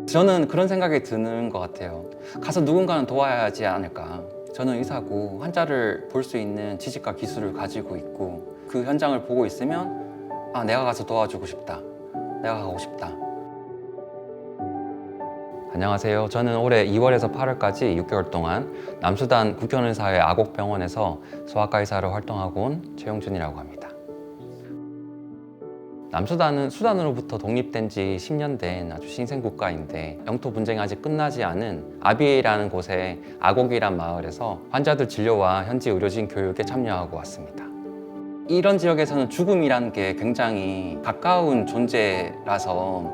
저는 그런 생각이 드는 것 같아요. 가서 누군가는 도와야 하지 않을까. 저는 의사고 환자를 볼 수 있는 지식과 기술을 가지고 있고 그 현장을 보고 있으면 아, 내가 가서 도와주고 싶다. 내가 가고 싶다. 안녕하세요. 저는 올해 2월에서 8월까지 6개월 동안 남수단 국견의사회 아곡병원에서 소아과 의사로 활동하고 온 최용준이라고 합니다. 남수단은 수단으로부터 독립된 지 10년 된 아주 신생 국가인데 영토 분쟁이 아직 끝나지 않은 아비에이라는 곳의 아곡이란 마을에서 환자들 진료와 현지 의료진 교육에 참여하고 왔습니다. 이런 지역에서는 죽음이라는 게 굉장히 가까운 존재라서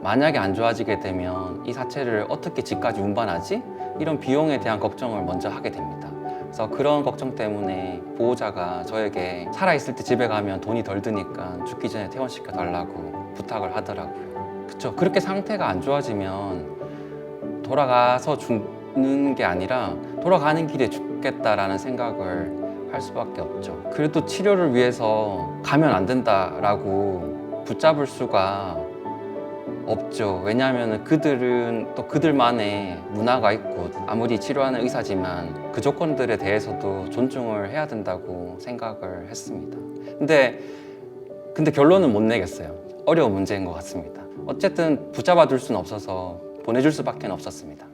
만약에 안 좋아지게 되면 이 사체를 어떻게 집까지 운반하지? 이런 비용에 대한 걱정을 먼저 하게 됩니다. 그래서 그런 걱정 때문에 보호자가 저에게 살아있을 때 집에 가면 돈이 덜 드니까 죽기 전에 퇴원시켜 달라고 부탁을 하더라고요. 그쵸? 그렇게 상태가 안 좋아지면 돌아가서 죽는 게 아니라 돌아가는 길에 죽겠다라는 생각을 할 수밖에 없죠. 그래도 치료를 위해서 가면 안 된다라고 붙잡을 수가 없죠. 왜냐하면 그들은 또 그들만의 문화가 있고 아무리 치료하는 의사지만 그 조건들에 대해서도 존중을 해야 된다고 생각을 했습니다. 근데 결론은 못 내겠어요. 어려운 문제인 것 같습니다. 어쨌든 붙잡아 둘 수는 없어서 보내줄 수밖에 없었습니다.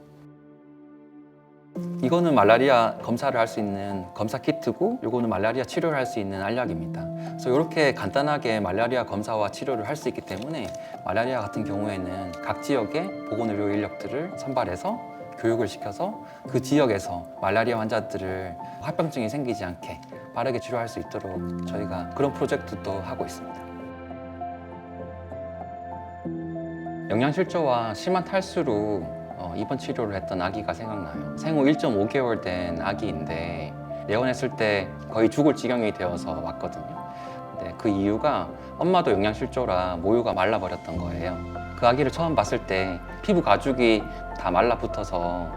이거는 말라리아 검사를 할 수 있는 검사 키트고 이거는 말라리아 치료를 할 수 있는 알약입니다. 그래서 이렇게 간단하게 말라리아 검사와 치료를 할 수 있기 때문에 말라리아 같은 경우에는 각 지역의 보건의료 인력들을 선발해서 교육을 시켜서 그 지역에서 말라리아 환자들을 합병증이 생기지 않게 빠르게 치료할 수 있도록 저희가 그런 프로젝트도 하고 있습니다. 영양실조와 심한 탈수로 입원 치료를 했던 아기가 생각나요. 생후 1.5개월 된 아기인데 내원했을 때 거의 죽을 지경이 되어서 왔거든요. 근데 그 이유가 엄마도 영양실조라 모유가 말라버렸던 거예요. 그 아기를 처음 봤을 때 피부 가죽이 다 말라붙어서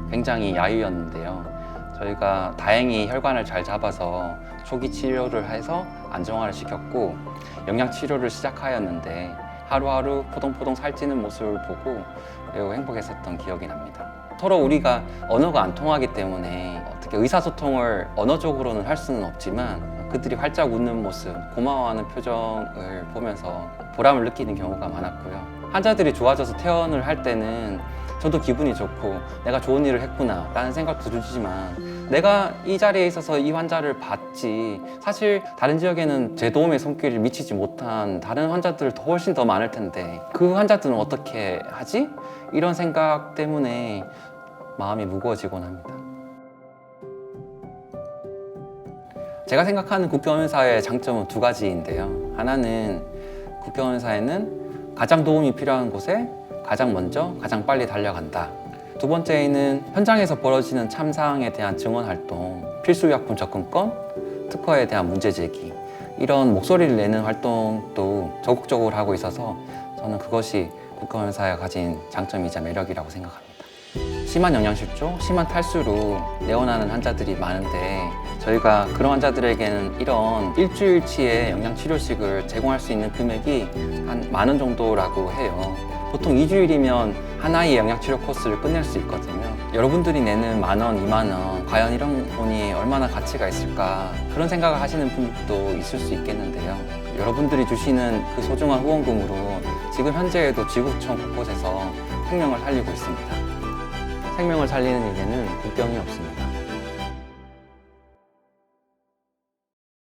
굉장히 야유였는데요. 저희가 다행히 혈관을 잘 잡아서 초기 치료를 해서 안정화를 시켰고 영양치료를 시작하였는데 하루하루 포동포동 살찌는 모습을 보고 매우 행복했었던 기억이 납니다. 서로 우리가 언어가 안 통하기 때문에 어떻게 의사소통을 언어적으로는 할 수는 없지만 그들이 활짝 웃는 모습, 고마워하는 표정을 보면서 보람을 느끼는 경우가 많았고요. 환자들이 좋아져서 퇴원을 할 때는 저도 기분이 좋고 내가 좋은 일을 했구나 라는 생각도 들지만 내가 이 자리에 있어서 이 환자를 봤지 사실 다른 지역에는 제 도움의 손길을 미치지 못한 다른 환자들 훨씬 더 많을 텐데 그 환자들은 어떻게 하지? 이런 생각 때문에 마음이 무거워지곤 합니다. 제가 생각하는 국경의사의 장점은 두 가지인데요. 하나는 국경의사에는 가장 도움이 필요한 곳에 가장 먼저 가장 빨리 달려간다. 두 번째는 현장에서 벌어지는 참사항에 대한 증언 활동, 필수의약품 접근권, 특허에 대한 문제 제기 이런 목소리를 내는 활동도 적극적으로 하고 있어서 저는 그것이 국경의사가 가진 장점이자 매력이라고 생각합니다. 심한 영양실조, 심한 탈수로 내원하는 환자들이 많은데 저희가 그런 환자들에게는 이런 일주일치의 영양치료식을 제공할 수 있는 금액이 한 10,000원 정도라고 해요. 보통 2주일이면 하나의 영양치료 코스를 끝낼 수 있거든요. 여러분들이 내는 10,000원, 20,000원 과연 이런 돈이 얼마나 가치가 있을까 그런 생각을 하시는 분들도 있을 수 있겠는데요. 여러분들이 주시는 그 소중한 후원금으로 지금 현재에도 지구촌 곳곳에서 생명을 살리고 있습니다. 생명을 살리는 일에는 국경이 없습니다.